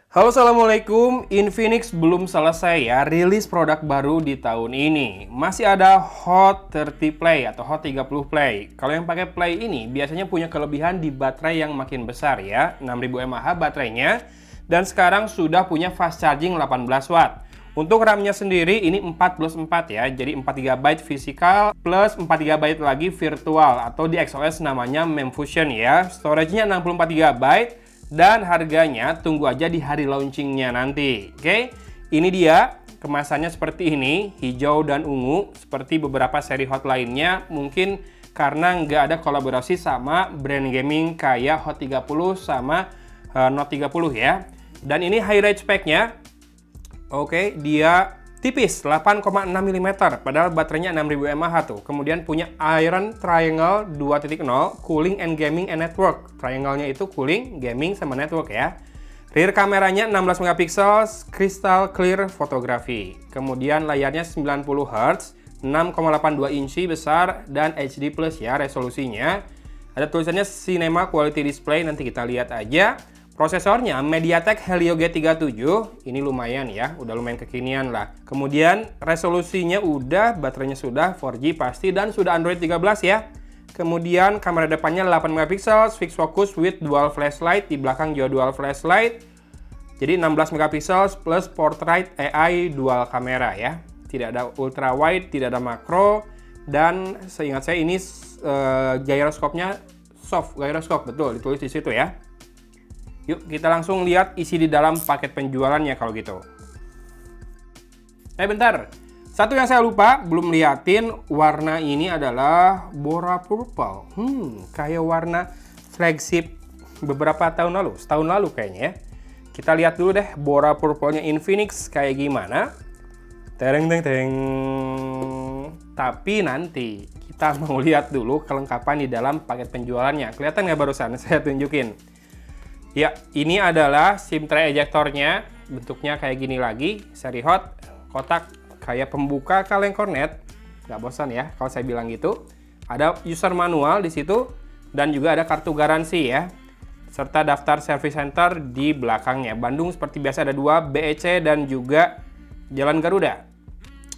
Halo, assalamualaikum. Infinix belum selesai ya rilis produk baru di tahun ini. Masih ada Hot 30 Play atau Hot 30 Play. Kalau yang pakai Play ini biasanya punya kelebihan di baterai yang makin besar ya, 6000 mAh baterainya, dan sekarang sudah punya fast charging 18 watt. Untuk RAM-nya sendiri ini 4+4 ya, jadi 4 GB fisikal plus 4 GB lagi virtual atau di XOS namanya Memfusion ya. Storage-nya 64 GB. Dan harganya tunggu aja di hari launchingnya nanti. Oke, ini dia kemasannya seperti ini, hijau dan ungu, seperti beberapa seri Hot lainnya. Mungkin karena nggak ada kolaborasi sama brand gaming kayak Hot 30 sama Note 30 ya. Dan ini high range spec-nya. Oke, dia tipis 8,6 mm, padahal baterainya 6000 mAh tuh. Kemudian punya Iron Triangle 2.0, Cooling and Gaming and Network. Triangle-nya itu cooling, gaming, sama network ya. Rear kameranya 16 megapiksel, crystal clear fotografi. Kemudian layarnya 90 Hz, 6,82 inci besar, dan HD Plus ya resolusinya. Ada tulisannya Cinema Quality Display, nanti kita lihat aja. Prosesornya MediaTek Helio G37, ini lumayan ya, udah lumayan kekinian lah. Kemudian resolusinya udah, baterainya sudah, 4G pasti, dan sudah Android 13 ya. Kemudian kamera depannya 8 megapiksel, fixed focus with dual flashlight, di belakang juga dual flashlight. Jadi 16 megapiksel plus portrait AI dual kamera ya. Tidak ada ultra wide, tidak ada makro, dan seingat saya ini gyroscope-nya soft gyroscope, betul ditulis di situ ya. Yuk kita langsung lihat isi di dalam paket penjualannya kalau gitu. Bentar, satu yang saya lupa belum liatin, warna ini adalah Bora Purple. Kayak warna flagship beberapa tahun lalu, setahun lalu kayaknya ya. Kita lihat dulu deh Bora Purple-nya Infinix kayak gimana. Tereng teng teng. Tapi nanti kita mau lihat dulu kelengkapan di dalam paket penjualannya. Kelihatan nggak barusan saya tunjukin? Ya, ini adalah SIM tray ejectornya, bentuknya kayak gini lagi, seri Hot, kotak kayak pembuka kaleng kornet, nggak bosan ya kalau saya bilang gitu. Ada user manual di situ, dan juga ada kartu garansi ya, serta daftar service center di belakangnya. Bandung seperti biasa ada 2, BEC dan juga Jalan Garuda.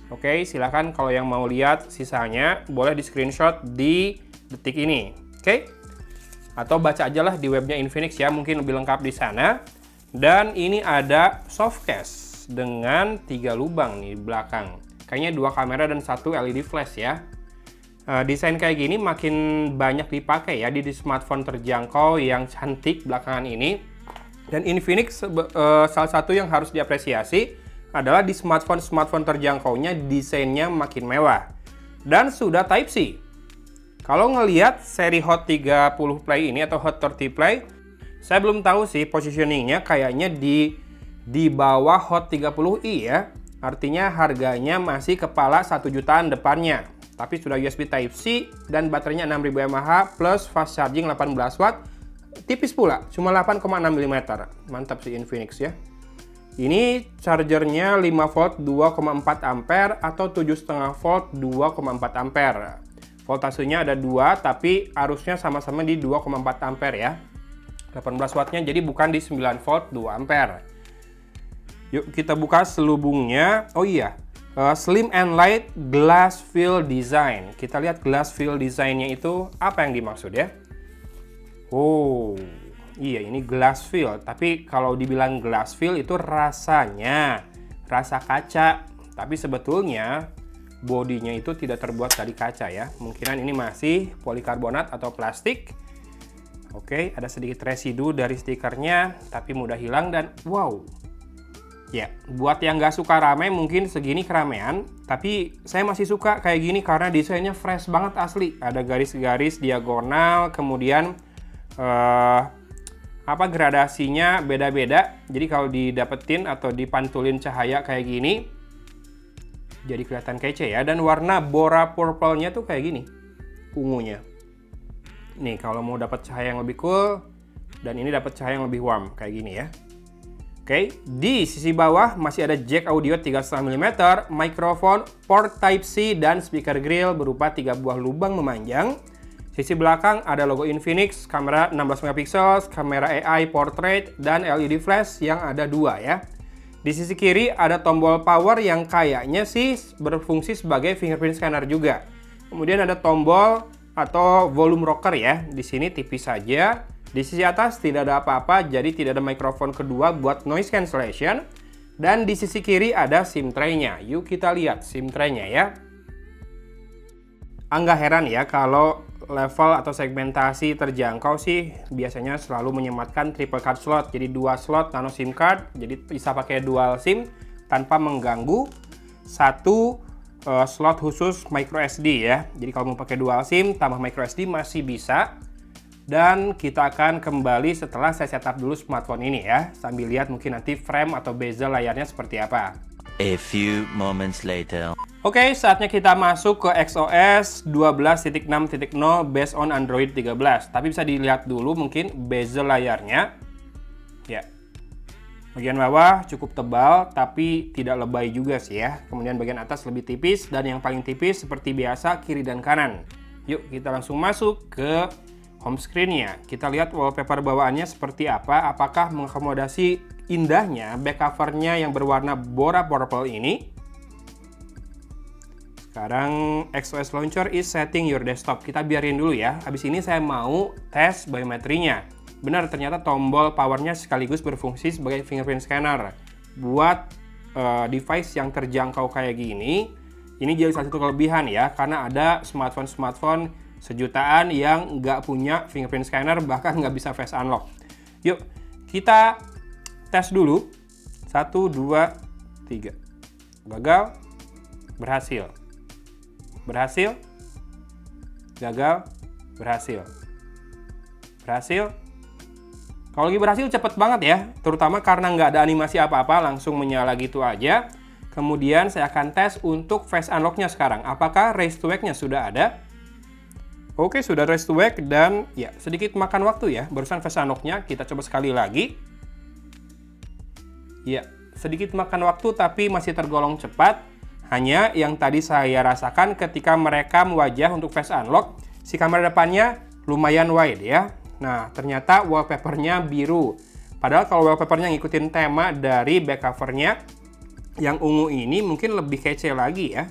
Oke, silahkan kalau yang mau lihat sisanya, boleh di screenshot di detik ini. Oke? Atau baca aja lah di webnya Infinix ya, mungkin lebih lengkap di sana. Dan ini ada soft case dengan 3 lubang nih di belakang. Kayaknya 2 kamera dan 1 LED flash ya. Desain kayak gini makin banyak dipakai ya di smartphone terjangkau yang cantik belakangan ini. Dan Infinix salah satu yang harus diapresiasi adalah di smartphone terjangkaunya desainnya makin mewah. Dan sudah Type-C. Kalau ngelihat seri Hot 30 Play ini atau Hot 30 Play, saya belum tahu sih positioningnya, kayaknya di bawah Hot 30i ya. Artinya harganya masih kepala 1 jutaan depannya. Tapi sudah USB Type-C dan baterainya 6000 mAh plus fast charging 18 watt. Tipis pula, cuma 8,6 mm. Mantap sih Infinix ya. Ini chargernya 5 volt 2,4 ampere atau 7,5 volt 2,4 ampere. Voltasenya ada 2, tapi arusnya sama-sama di 2,4 ampere ya. 18 wattnya, jadi bukan di 9 volt 2 ampere. Yuk kita buka selubungnya. Oh iya, slim and light glass fill design. Kita lihat glass fill design-nya itu apa yang dimaksud ya. Oh, iya ini glass fill. Tapi kalau dibilang glass fill itu rasanya rasa kaca. Tapi sebetulnya bodinya itu tidak terbuat dari kaca ya. Mungkinan ini masih polikarbonat atau plastik. Oke, ada sedikit residu dari stikernya, tapi mudah hilang dan wow. Ya, buat yang nggak suka rame mungkin segini keramaian, tapi saya masih suka kayak gini karena desainnya fresh banget asli. Ada garis-garis diagonal, kemudian gradasinya beda-beda. Jadi kalau didapetin atau dipantulin cahaya kayak gini, jadi kelihatan kece ya. Dan warna Bora Purple-nya tuh kayak gini, ungunya. Nih kalau mau dapat cahaya yang lebih cool, dan ini dapat cahaya yang lebih warm kayak gini ya. Oke, di sisi bawah masih ada jack audio 3,5 mm, mikrofon, port Type-C, dan speaker grill berupa 3 buah lubang memanjang. Sisi belakang ada logo Infinix, kamera 16 megapiksel, kamera AI portrait, dan LED flash yang ada 2 ya. Di sisi kiri ada tombol power yang kayaknya sih berfungsi sebagai fingerprint scanner juga. Kemudian ada tombol atau volume rocker ya. Di sini tipis saja. Di sisi atas tidak ada apa-apa, jadi tidak ada mikrofon kedua buat noise cancellation. Dan di sisi kiri ada SIM tray-nya. Yuk kita lihat SIM tray-nya ya. Nggak heran ya kalau level atau segmentasi terjangkau sih biasanya selalu menyematkan triple card slot. Jadi 2 slot nano SIM card, jadi bisa pakai dual SIM tanpa mengganggu. 1 slot khusus micro SD ya. Jadi kalau mau pakai dual SIM tambah micro SD masih bisa. Dan kita akan kembali setelah saya setup dulu smartphone ini ya, sambil lihat mungkin nanti frame atau bezel layarnya seperti apa. A few moments later. Oke, saatnya kita masuk ke XOS 12.6.0 based on Android 13. Tapi bisa dilihat dulu mungkin bezel layarnya. Ya. Bagian bawah cukup tebal, tapi tidak lebay juga sih ya. Kemudian bagian atas lebih tipis, dan yang paling tipis seperti biasa kiri dan kanan. Yuk, kita langsung masuk ke home screen-nya. Kita lihat wallpaper bawaannya seperti apa. Apakah mengakomodasi indahnya back cover-nya yang berwarna Bora Purple ini. Sekarang XOS Launcher is setting your desktop. Kita biarin dulu ya. Habis ini saya mau tes biometrinya. Benar, ternyata tombol powernya sekaligus berfungsi sebagai fingerprint scanner. Buat device yang terjangkau kayak gini, ini jadi salah satu kelebihan ya. Karena ada smartphone sejutaan yang nggak punya fingerprint scanner, bahkan nggak bisa face unlock. Yuk, kita tes dulu. 1, 2, 3. Gagal. Berhasil. Berhasil. Gagal. Berhasil. Berhasil. Kalau lagi berhasil cepet banget ya. Terutama karena nggak ada animasi apa-apa, langsung menyala gitu aja. Kemudian saya akan tes untuk face unlock-nya sekarang. Apakah raise to wake-nya sudah ada? Oke, sudah raise to wake dan ya sedikit makan waktu ya. Barusan face unlock-nya, kita coba sekali lagi. Ya, sedikit makan waktu tapi masih tergolong cepat. Hanya yang tadi saya rasakan ketika merekam wajah untuk face unlock, si kamera depannya lumayan wide ya. Nah, ternyata wallpapernya biru. Padahal kalau wallpapernya ngikutin tema dari back covernya yang ungu ini mungkin lebih kece lagi ya.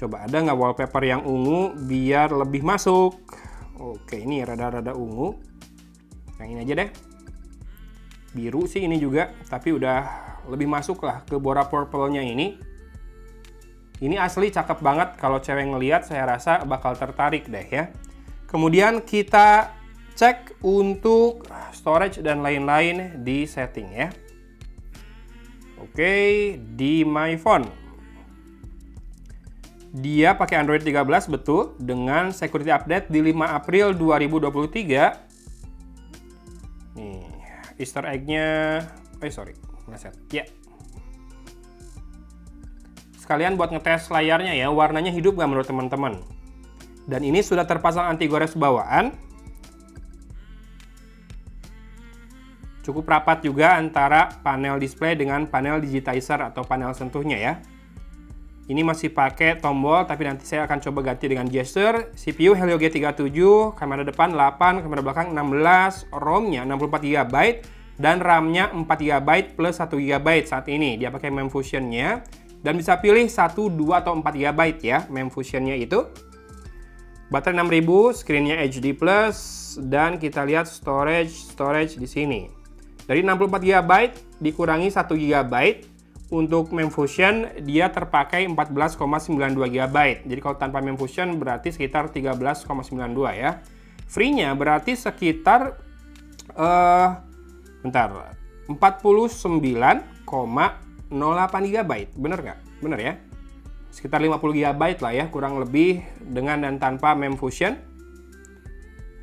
Coba ada nggak wallpaper yang ungu biar lebih masuk? Oke, ini rada-rada ungu. Yang ini aja deh. Biru sih ini juga, tapi udah lebih masuk lah ke Bora Purple-nya ini. Ini asli cakep banget, kalau cewek ngelihat saya rasa bakal tertarik deh ya. Kemudian kita cek untuk storage dan lain-lain di setting ya. Oke, di My Phone. Dia pakai Android 13 betul, dengan security update di 5 April 2023. Nih, Easter egg-nya, meleset. Ya. Sekalian buat ngetes layarnya ya, warnanya hidup nggak menurut teman-teman? Dan ini sudah terpasang anti gores bawaan. Cukup rapat juga antara panel display dengan panel digitizer atau panel sentuhnya ya. Ini masih pakai tombol, tapi nanti saya akan coba ganti dengan gesture. CPU Helio G37, kamera depan 8, kamera belakang 16, ROM-nya 64 GB, dan RAM-nya 4 GB plus 1 GB saat ini. Dia pakai MEMS Fusion-nya, dan bisa pilih 1, 2, atau 4 GB ya, MEMS Fusion-nya itu. Baterai 6000, screen-nya HD+, dan kita lihat storage di sini. Dari 64 GB dikurangi 1 GB, untuk MEMS Fusion dia terpakai 14,92 GB. Jadi kalau tanpa MEMS Fusion berarti sekitar 13,92 ya. Free-nya berarti sekitar 49,08 GB. Bener nggak? Bener ya? Sekitar 50 GB lah ya, kurang lebih dengan dan tanpa MEMS Fusion.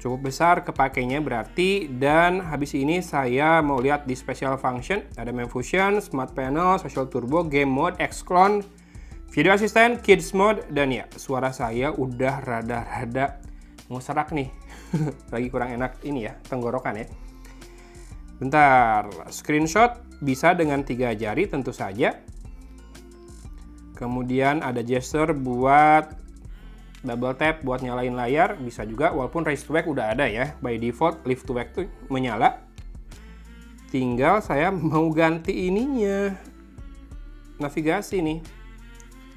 Cukup besar kepakainya berarti, dan habis ini saya mau lihat di special function. Ada MEMS Fusion, Smart Panel, Social Turbo, Game Mode, X-Clone, Video Assistant, Kids Mode, dan ya suara saya udah rada-rada nguserak nih. Lagi kurang enak ini ya, tenggorokan ya. Bentar, screenshot bisa dengan 3 jari tentu saja. Kemudian ada gesture buat double tap buat nyalain layar, bisa juga walaupun raise to wake udah ada ya. By default lift to wake tuh menyala. Tinggal saya mau ganti ininya. Navigasi nih.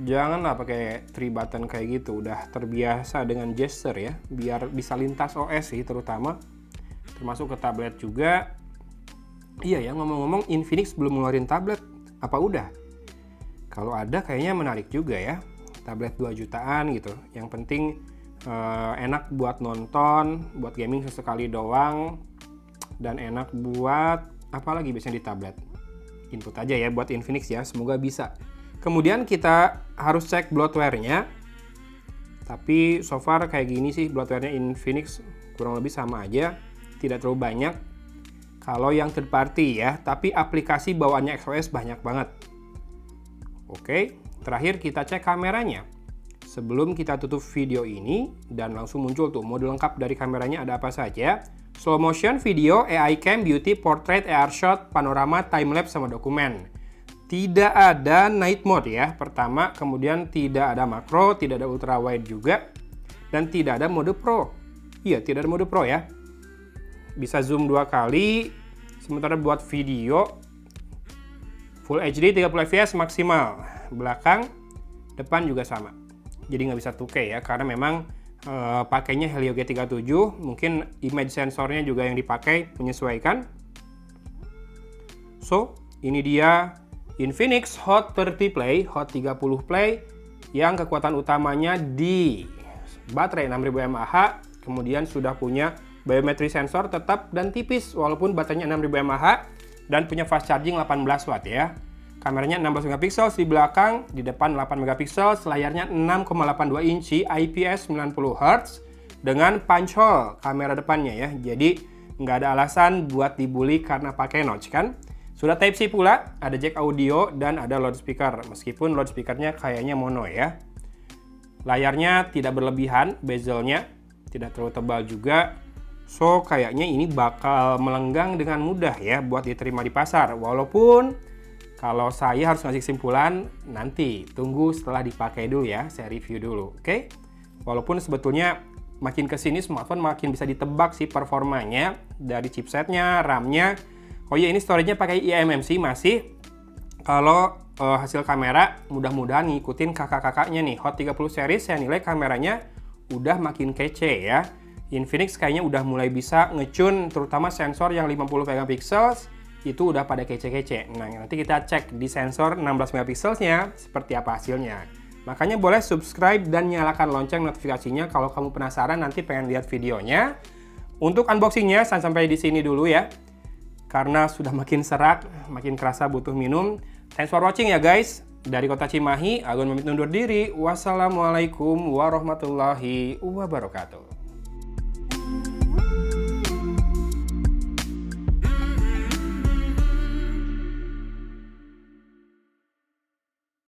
Janganlah pakai 3 button kayak gitu, udah terbiasa dengan gesture ya, biar bisa lintas OS sih terutama. Termasuk ke tablet juga. Iya ya, ngomong-ngomong Infinix belum ngeluarin tablet. Apa udah? Kalau ada kayaknya menarik juga ya. Tablet 2 jutaan gitu. Yang penting enak buat nonton, buat gaming sesekali doang. Dan enak buat apa lagi biasanya di tablet. Input aja ya buat Infinix ya, semoga bisa. Kemudian kita harus cek bloatware-nya. Tapi so far kayak gini sih bloatware-nya Infinix kurang lebih sama aja. Tidak terlalu banyak. Kalau yang third party ya, tapi aplikasi bawaannya XOS banyak banget. Oke, terakhir kita cek kameranya. Sebelum kita tutup video ini, dan langsung muncul tuh mode lengkap dari kameranya ada apa saja. Slow motion, video, AI cam, beauty, portrait, AR shot, panorama, timelapse, sama dokumen. Tidak ada night mode ya, pertama. Kemudian tidak ada makro, tidak ada ultra wide juga. Dan tidak ada mode pro. Iya, tidak ada mode pro ya. Bisa zoom 2 kali, sementara buat video Full HD 30 fps maksimal. Belakang, depan juga sama. Jadi nggak bisa 2K ya, karena memang pakainya Helio G37. Mungkin image sensornya juga yang dipakai menyesuaikan. So, ini dia Infinix Hot 30 Play, Hot 30 Play yang kekuatan utamanya di baterai 6000 mAh, kemudian sudah punya biometri sensor tetap dan tipis walaupun baterainya 6000 mAh dan punya fast charging 18 watt ya. Kameranya 16 megapiksel di belakang, di depan 8 megapiksel, layarnya 6,82 inci IPS 90 Hz dengan punch hole kamera depannya ya. Jadi nggak ada alasan buat dibully karena pakai notch kan. Sudah Type-C pula, ada jack audio dan ada loudspeaker. Meskipun loudspeakernya kayaknya mono ya. Layarnya tidak berlebihan, bezelnya tidak terlalu tebal juga. So, kayaknya ini bakal melenggang dengan mudah ya buat diterima di pasar. Walaupun kalau saya harus ngasih kesimpulan, nanti tunggu setelah dipakai dulu ya, saya review dulu, oke? Walaupun sebetulnya makin kesini smartphone makin bisa ditebak sih performanya dari chipsetnya, RAM-nya. Oh iya, ini storage-nya pakai eMMC masih. Kalau hasil kamera mudah-mudahan ngikutin kakak-kakaknya nih. Hot 30 series saya nilai kameranya udah makin kece ya. Infinix kayaknya udah mulai bisa ngecun terutama sensor yang 50 megapiksel itu udah pada kece-kece. Nah, nanti kita cek di sensor 16 megapikselnya seperti apa hasilnya. Makanya boleh subscribe dan nyalakan lonceng notifikasinya kalau kamu penasaran nanti pengen lihat videonya. Untuk unboxingnya sampai di sini dulu ya. Karena sudah makin serak, makin kerasa butuh minum. Thanks for watching ya guys. Dari Kota Cimahi, Agun pamit undur diri. Wassalamualaikum warahmatullahi wabarakatuh.